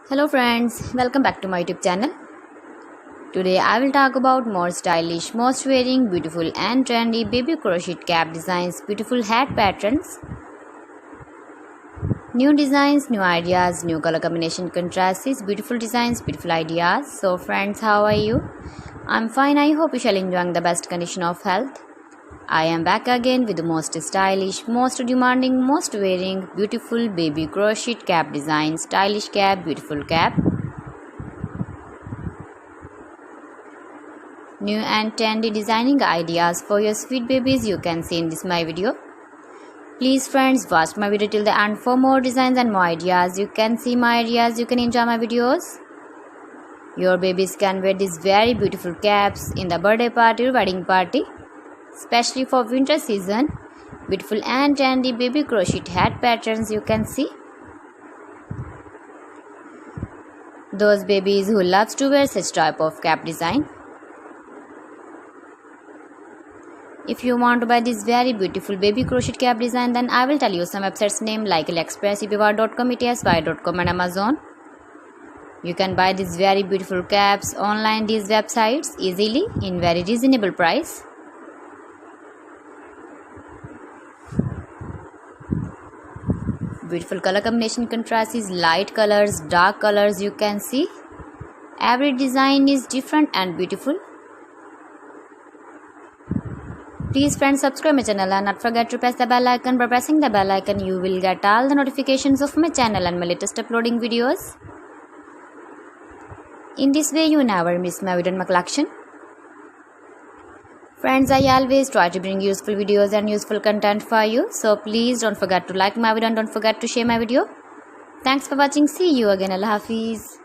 Hello friends, welcome back to my YouTube channel. Today I will talk about more stylish, most wearing, beautiful and trendy baby crochet cap designs, beautiful hat patterns, new designs, new ideas, new color combination contrasts, beautiful designs, beautiful ideas. So friends, how are you? I'm fine. I hope you shall enjoying the best condition of health. I am back again with the most stylish, most demanding, most wearing, beautiful baby crochet cap design, stylish cap, beautiful cap. New and trendy designing ideas for your sweet babies you can see in this my video. Please friends, watch my video till the end for more designs and more ideas. You can see my ideas, you can enjoy my videos. Your babies can wear these very beautiful caps in the birthday party or wedding party. Especially for winter season, beautiful and trendy baby crochet hat patterns you can see. Those babies who loves to wear such type of cap design. If you want to buy this very beautiful baby crochet cap design, then I will tell you some websites name like AliExpress, eBay.com, ETSY.com and Amazon. You can buy these very beautiful caps online these websites easily in very reasonable price. Beautiful color combination contrast is light colors, dark colors you can see. Every design is different and beautiful. Please friends, subscribe my channel and not forget to press the bell icon. By pressing the bell icon you will get all the notifications of my channel and my latest uploading videos. In this way you never miss my video and my collection. Friends, I always try to bring useful videos and useful content for you. So please don't forget to like my video and don't forget to share my video. Thanks for watching. See you again. Allah Hafiz.